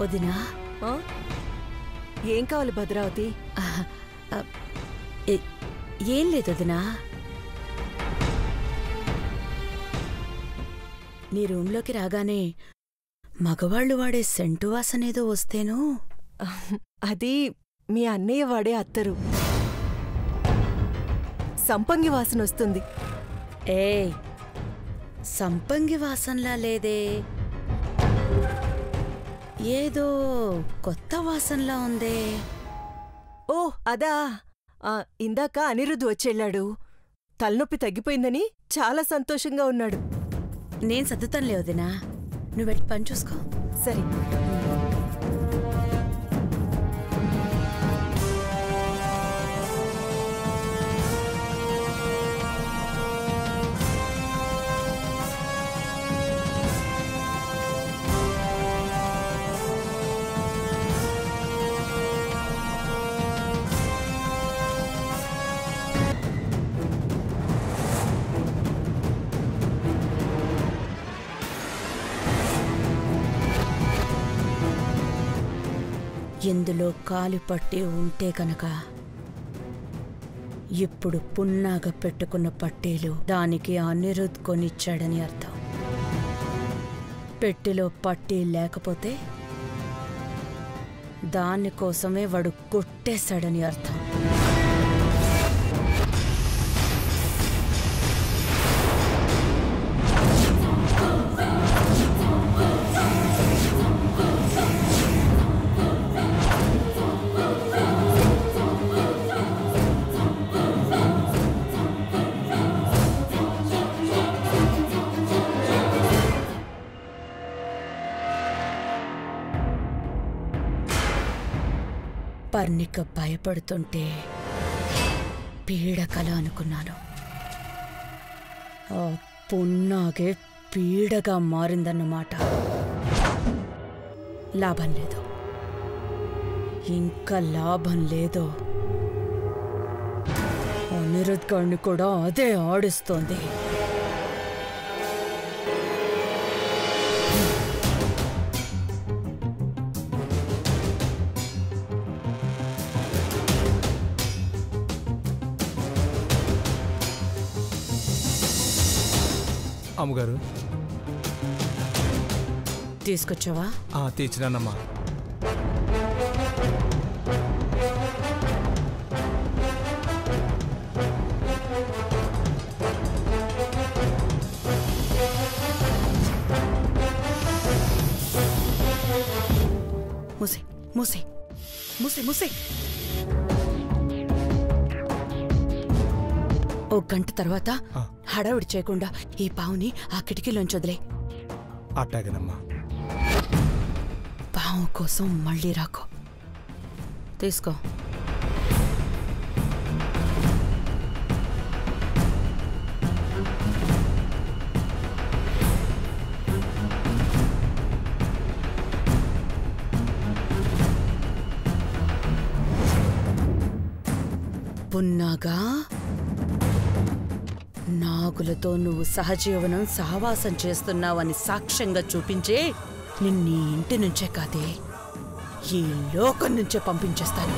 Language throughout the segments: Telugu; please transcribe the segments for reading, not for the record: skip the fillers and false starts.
వదినా ఏం కావాలి భద్రావతి? ఏం లేదు వదినా. నీ రూంలోకి రాగానే మగవాళ్లు వాడే సెంటు వాసనేదో వస్తేను. అది మీ అన్నయ్య వాడే అత్తరు. సంపంగి వాసన వస్తుంది. ఏయ్, సంపంగి వాసనలా లేదే, ఏదో కొత్త వాసనలా ఉందే. ఓ అదా, ఇందాక అనిరుద్ధ్ వచ్చెళ్ళాడు. తలనొప్పి తగ్గిపోయిందని చాలా సంతోషంగా ఉన్నాడు. నేను సర్దుతానులే వదినా, నువ్వు వెళ్ళి పని చూసుకో. సరే. ఎందులో కాలి పట్టి ఉంటే కనుక ఇప్పుడు పున్నాగా పెట్టుకున్న పట్టీలు దానికి అనిరుద్ధ్ కొనిచ్చాడని అర్థం. పెట్టెలో పట్టీ లేకపోతే దానికోసమే వాడు కొట్టేశాడని అర్థం. పర్ణిక భయపడుతుంటే పీడకల అనుకున్నాను. ఆ పున్నాగే పీడగా మారిందన్నమాట. లాభం లేదు, ఇంకా లాభం లేదు. అనిరుద్ధ్ గారిని కూడా అదే ఆడిస్తోంది. అమ్మగారు తీసుకొచ్చావా? తెచ్చినానమ్మా. మూసే మూసే మూసే మూసే. ఓ గంట తర్వాత హడావిడి చేయకుండా ఈ పావుని ఆ కిటికీలోంచి వదిలే. అట్టాగనమ్మా. పావు కోసం మళ్ళీ రాకో. తీసుకో. పున్నాగా, నాగులతో నువ్వు సహజీవనం సహవాసం చేస్తున్నావని సాక్ష్యంగా చూపించే నిన్నీ ఇంటి నుంచే కాదే, ఈ లోకం నుంచే పంపించేస్తాను.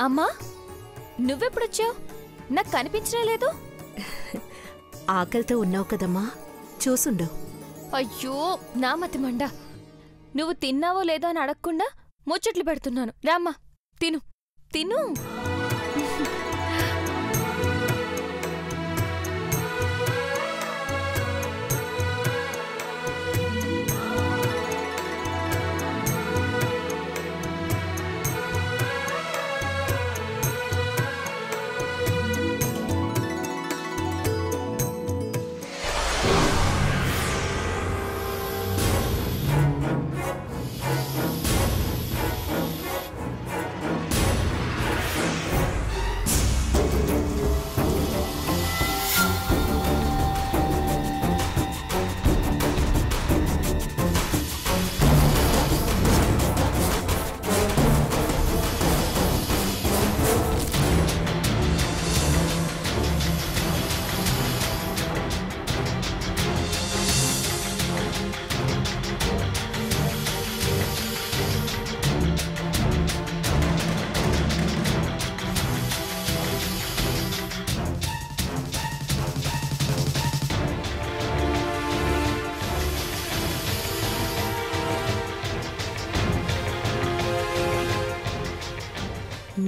అమ్మా, నువ్వెప్పుడొచ్చావు? నాకు కనిపించనే లేదు. ఆకలితో ఉన్నావు కదమ్మా, చూసుండు. అయ్యో నా మతి మండ. నువ్వు తిన్నావో లేదో అని అడగకుండా ముచ్చట్లు పెడుతున్నాను. రామ్మా తిను తిను.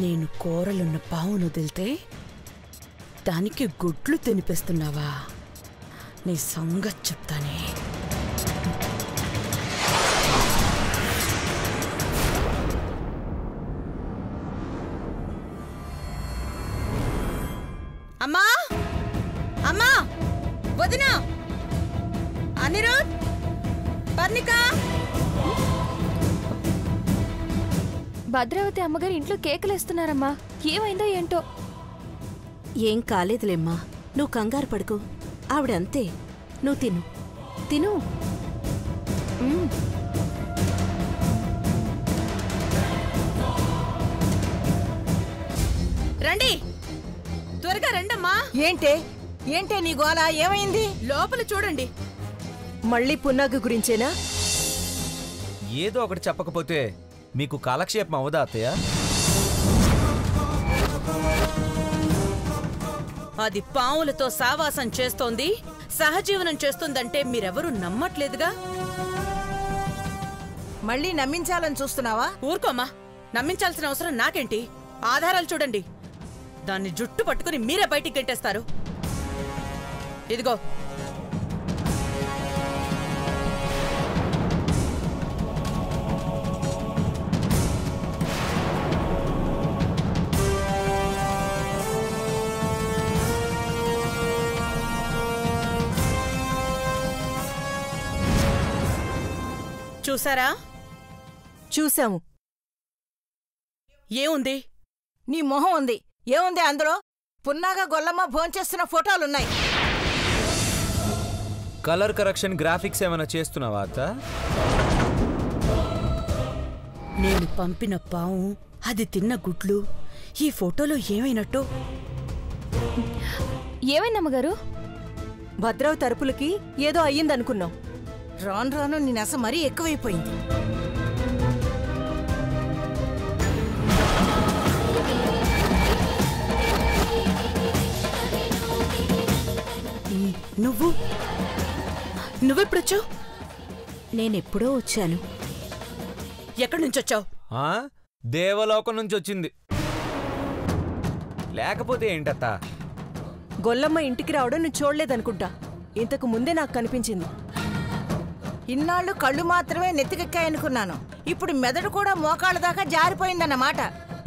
నేను కూరలున్న పావును వదిలితే దానికి గుడ్లు తినిపిస్తున్నావా? నీ సంగతి చెప్తానే. అమ్మా అమ్మా, వదినా, అనిరుద్, పర్ణిక. భద్రావతి అమ్మగారు ఇంట్లో కేకలేస్తున్నారమ్మా. ఏమైందో ఏంటో. ఏం కాలేదులేమ్మా, నువ్వు కంగారు పడుకో. ఆవిడంతే. నువ్వు తిను తిను. రండి, త్వరగా రండమ్మా. ఏంటే నీ గోల? ఏమైంది? లోపల చూడండి. మళ్ళీ పున్నాగ గురించేనా? ఏదో ఒకటి చెప్పకపోతే మీకు కాలక్షేపం అవదా అత్తయ్య? అది పావులతో సావాసం చేస్తోంది, సహజీవనం చేస్తుందంటే మీరెవరూ నమ్మట్లేదుగా. మళ్ళీ నమ్మించాలని చూస్తున్నావా? ఊరుకోమ్మా, నమ్మించాల్సిన అవసరం నాకేంటి? ఆధారాలు చూడండి. దాన్ని జుట్టు పట్టుకుని మీరే బయటికి గెంటేస్తారు. ఇదిగో. చూసారా? చూసాము. ఏముంది? నీ మొహం ఉంది. ఏముంది అందులో? Punnaga Gollamma భోంచేస్తున్న ఫోటోలున్నాయి. Colour correction graphics ఏమైనా చేస్తున్నావా అత్త? నేను పంపిన పావు, అది తిన్న గుడ్లు ఈ ఫోటోలో ఏమైనట్టు? ఏమైందమ్మగారు? భద్రావతి తరపులకి ఏదో అయ్యిందనుకున్నాం. రాను రాను నీ నెస మరీ ఎక్కువైపోయింది. నువ్వెప్పుడొచ్చావు? నేనెప్పుడో వచ్చాను. ఎక్కడి నుంచొచ్చావు? దేవలోకం నుంచి వచ్చింది. లేకపోతే ఏంటత్తా? గొల్లమ్మ ఇంటికి రావడం నువ్వు చూడలేదనుకుంటా. ఇంతకు ముందే నాకు కనిపించింది. ఇన్నాళ్ళు కళ్ళు మాత్రమే నెత్తికెక్కాయనుకున్నాను. ఇప్పుడు మెదడు కూడా మోకాళ్ళ దాకా జారిపోయిందన్నమాట.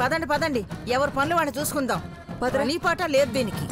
పదండి పదండి, ఎవరి పనులు వాడిని చూసుకుందాం. పని పాట లేదు దీనికి.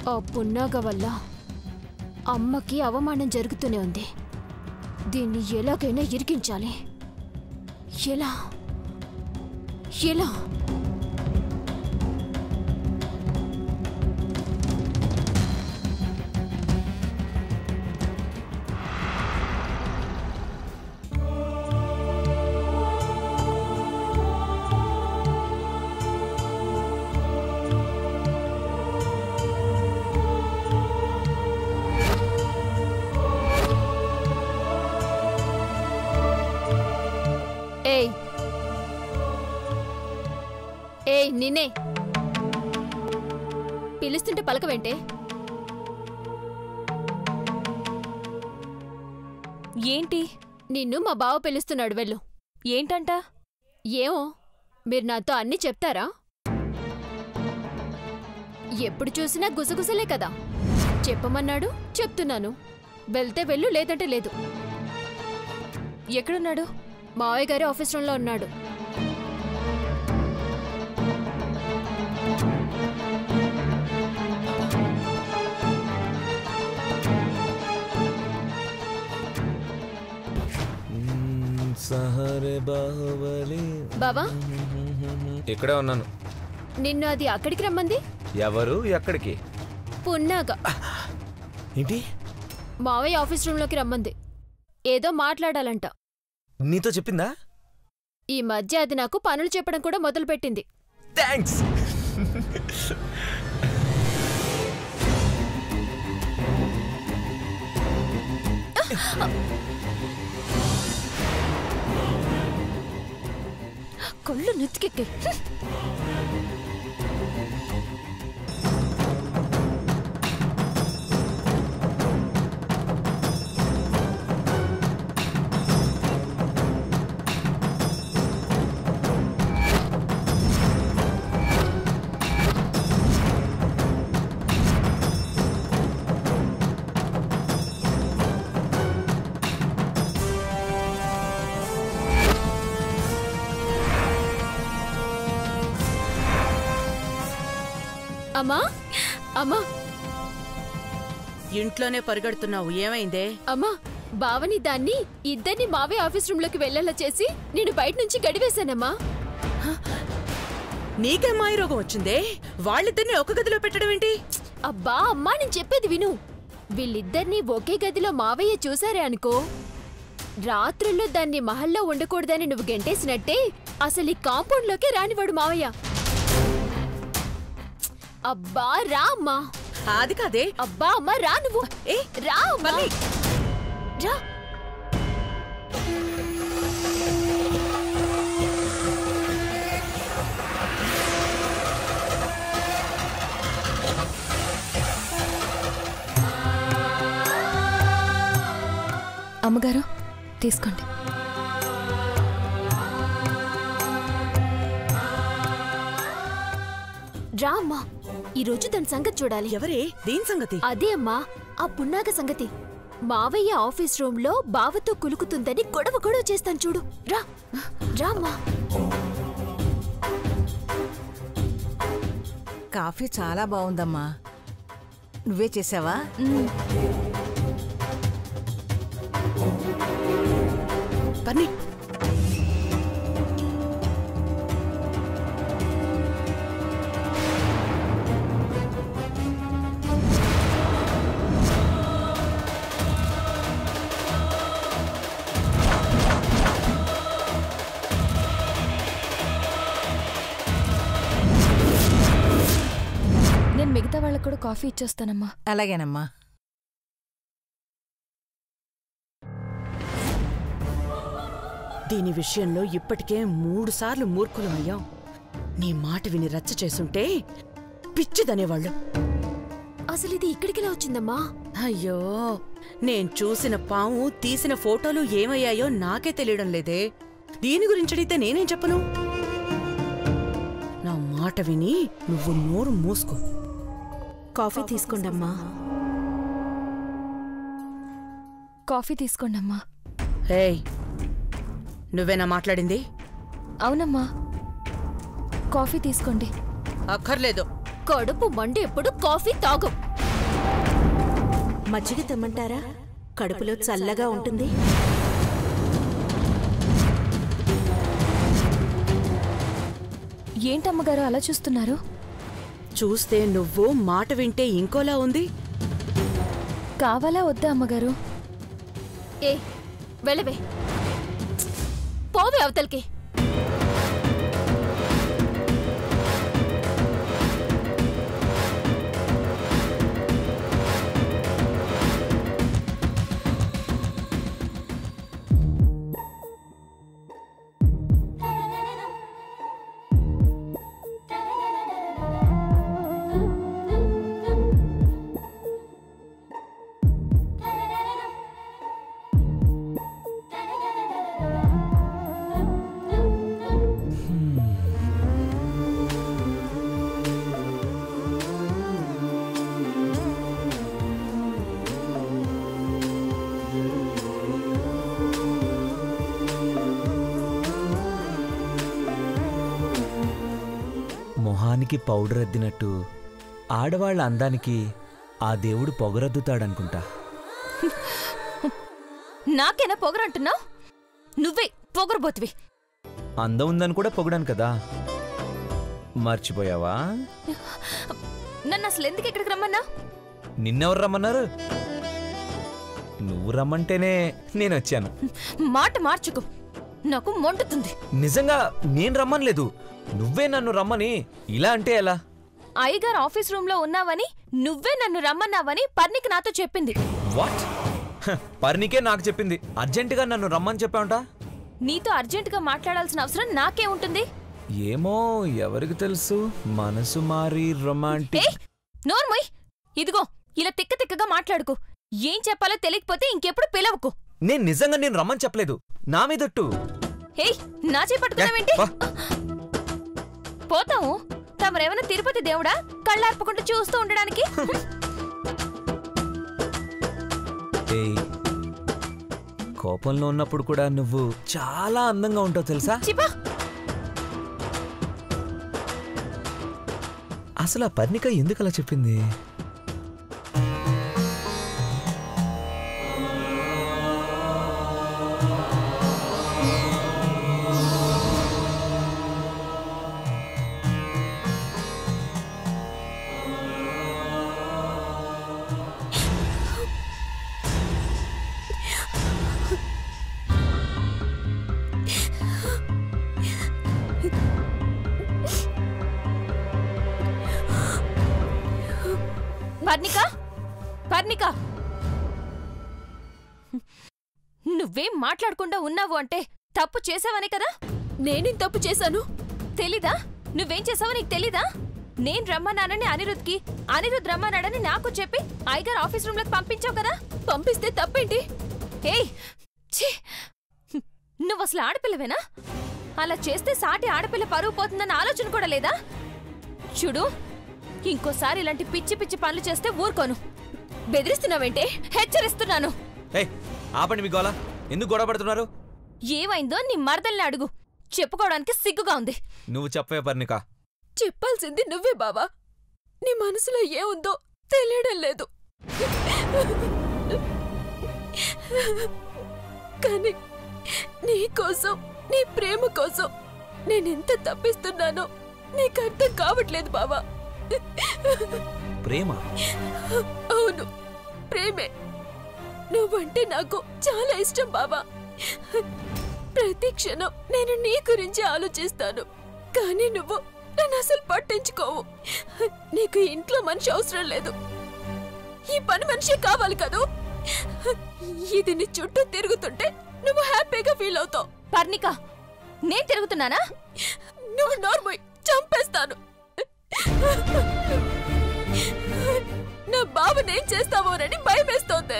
ఆ పున్నాగ వల్ల అమ్మకి అవమానం జరుగుతూనే ఉంది. దీన్ని ఎలాగైనా ఇరికించాలి. ఎలా ఎలా ఏయ్ నిన్నే పిలుస్తుంటే పలకవేంటే? ఏంటి? నిన్ను మా బావ పిలుస్తున్నాడు, వెళ్ళు. ఏంటంట? ఏమో, మీరు నాతో అన్నీ చెప్తారా? ఎప్పుడు చూసినా గుసగుసలే కదా. చెప్పమన్నాడు, చెప్తున్నాను. వెళ్తే వెళ్ళు, లేదంటే లేదు. ఎక్కడున్నాడు? మావయ్య గారి ఆఫీస్ రూంలో ఉన్నాడు. బావా, ఇక్కడే ఉన్నాను. నిన్ను అది అక్కడికి రమ్మంది. ఎవరు? ఎక్కడికి? పున్నాగా. ఏంటి? మావయ్య ఆఫీస్ రూంలోకి రమ్మంది. ఏదో మాట్లాడాలంట. నీతో చెప్పిందా? ఈ మధ్య అది నాకు పనులు చెప్పడం కూడా మొదలుపెట్టింది. థ్యాంక్స్. కళ్ళు నెత్తికెక్కే. అమ్మా అమ్మా, ఇంట్లోనే పరిగెడుతున్నావు, ఏమైందే? అమ్మా, బావని దాన్ని ఇద్దరిని మావే ఆఫీస్ రూమ్ లోకి వెళ్లేలా చేసి నేను బయట నుంచి గడివేశానమ్మా. నీకే మాయరోగం వచ్చిందే? వాళ్ళిద్దరిని ఒక గదిలో పెట్టడం ఏంటి? అబ్బా అమ్మా, నేను చెప్పేది విను. వీళ్ళిద్దరినీ ఒకే గదిలో మావయ్య చూసారే అనుకో, రాత్రుల్లో దాన్ని మహల్లో ఉండకూడదని నువ్వు గెంటేసినట్టే అసలు ఈ కాంపౌండ్ లోకే రానివాడు మావయ్య. అబ్బా రా అమ్మా. అది కాదే. అబ్బా అమ్మా రా, నువ్వు రా అమ్మా, రా. అమ్మగారు తీసుకోండి. రా అమ్మా, ఈరోజు దాని సంగతి చూడాలి. ఎవరే? దేని సంగతి? అదే అమ్మా, ఆ పున్నాగ సంగతి. మావయ్య ఆఫీస్ రూమ్ లో బావతో కులుకుతుందని గొడవ చేస్తాను చూడు. రా రా అమ్మా. కాఫీ చాలా బాగుందమ్మా. నువ్వే చేసావా? పని నేను మిగతా వాళ్ళకు కూడా కాఫీ ఇచ్చేస్తానమ్మా. అలాగేనమ్మా. దీని విషయంలో ఇప్పటికే 3 సార్లు మూర్ఖులమయ్యాం. నీ మాట విని రచ్చ చేసుంటే పిచ్చిదనేవాళ్ళు. అసలు ఇది ఇక్కడికిలా వచ్చిందమ్మా? అయ్యో, నేను చూసిన పాము తీసిన ఫోటోలు ఏమయ్యాయో నాకే తెలియడం లేదే. దీని గురించి అడిగితే నేనేం చెప్పను? నా మాట విని నువ్వు నోరు మూసుకో. కాఫీ తీసుకోండమ్మా. కాఫీ తీసుకోండమ్మా. హేయ్, నువ్వేనా మాట్లాడింది? అవునమ్మా, కాఫీ తీసుకోండి. అక్కర్లేదు. కడుపు మండి ఎప్పుడు కాఫీ తాగం. మజ్జిగ తెమ్మంటారా? కడుపులో చల్లగా ఉంటుంది. ఏంటమ్మగారు అలా చూస్తున్నారు? చూస్తే నువ్వు మాట వింటే ఇంకోలా ఉంది. కావాలా వద్దా అమ్మగారు? ఏ వెళ్ళవే, పోవే అవతలికి. మొహానికి పౌడర్ అద్దినట్టు ఆడవాళ్ల అందానికి ఆ దేవుడు పొగరద్దుతాడనుకుంటా. నాకేనా పొగరంటున్నావు? నువ్వే పొగరబోతువి. అందం ఉందని కూడా పొగడాను కదా, మర్చిపోయావా? నన్ను అసలు ఎందుకు ఇక్కడికి రమ్మన్నా? నిన్నెవరు రమ్మన్నారు? నువ్వు రమ్మంటేనే నేను వచ్చాను. మాట మార్చుకు, నాకు మండుతుంది. నిజంగా నేను రమ్మనలేదు, నువ్వే నన్ను రమ్మని. ఇలా అంటే ఎలా? అయ్యగారు ఆఫీస్ రూమ్ లో ఉన్నావని, నువ్వే నన్ను రమ్మన్నావని పర్ణిక నాతో చెప్పింది. వాట్? పర్ణికే నాకు చెప్పింది. అర్జెంటుగా నన్ను రమ్మని చెప్పావుంట. నీతో అర్జెంటుగా మాట్లాడాల్సిన అవసరం నాకే ఉంటుంది. ఏమో, ఎవరికి తెలుసు, మనసు మారి రొమాంటిక్. నోర్మోయ్, ఇదిగో ఇలా తిక్క తిక్కగా మాట్లాడుకు. ఏం చెప్పాలో తెలియకపోతే ఇంకెప్పుడు పిలవకు. నేను నిజంగా నేను రమ్మని చెప్పలేదు, నా మీదొట్టు. ఏయ్, నా చేపట్టుకున్నావేంటి? పోతాము. తమరేమైనా తిరుపతి దేవుడా కళ్ళార్పకుండా చూస్తూ ఉండడానికి? ఏయ్, కోపంలో ఉన్నప్పుడు కూడా నువ్వు చాలా అందంగా ఉంటావు తెలుసా? చిపా. అసలు ఆ పర్ణిక ఎందుకు అలా చెప్పింది? పర్ణిక, పర్ణిక, నువ్వేం మాట్లాడకుండా ఉన్నావు అంటే తప్పు చేసావనే కదా? నేనేం తప్పు చేశాను? తెలీదా? నువ్వేం చేసావో నీకు తెలీదా? నేను రమ్మన్నానని అనిరుద్కి, అనిరుద్ రమ్మన్నాడని నాకు చెప్పి అయ్యగారు ఆఫీస్ రూమ్ లోకి పంపించావు కదా? పంపిస్తే తప్పేంటి? ఏయ్, ఛీ! నువ్వు అసలు ఆడపిల్లవేనా? అలా చేస్తే సాటి ఆడపిల్ల పరువు పోతుందన్న ఆలోచన కూడా లేదా? చూడు, ఇంకోసారి ఇలాంటి పిచ్చి పిచ్చి పనులు చేస్తే ఊరుకోను. బెదిరిస్తున్నావేంటే? హెచ్చరిస్తున్నాను. ఆపండి మీ గోల. ఎందుకు గొడవ పడుతున్నారు? ఏమైందో నీ మరదల్ని అడుగు. చెప్పుకోవడానికి సిగ్గుగా ఉంది. నువ్వు చెప్పవే పర్ణిక. చెప్పాల్సింది నువ్వే బావా. నీ మనసులో ఏముందో తెలియడం లేదు. కానీ నీకోసం, నీ ప్రేమ కోసం నేనెంత తప్పిస్తున్నానో నీకు అర్థం కావట్లేదు బావా. ప్రేమ? అవును, ప్రేమే. నువ్వంటే నాకు చాలా ఇష్టం బావా. ప్రతి క్షణం నేను నీ గురించి ఆలోచిస్తాను. కానీ నువ్వు నన్ను అసలు పట్టించుకోవు. నీకు ఇంట్లో మనిషి అవసరం లేదు, ఈ పని మనిషి కావాలి కదూ. ఇది నీ చుట్టూ తిరుగుతుంటే నువ్వు హ్యాపీగా ఫీల్ అవుతావు. పర్ణిక, నేను తిరుగుతున్నానా? నువ్వు నోర్మోయ్, చంపేస్తాను. నా బావనేం చేస్తావోనని భయమేస్తోంది.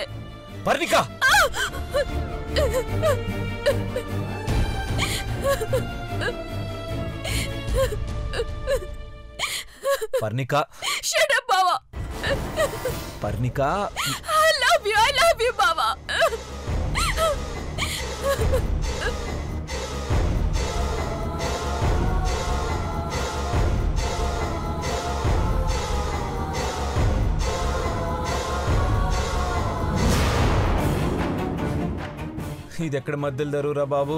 పర్ణిక! పర్ణిక! షట్ అప్ బావా. పర్ణిక! I love you బావా. ఇది ఎక్కడ మధ్యలో దరువురా బాబు?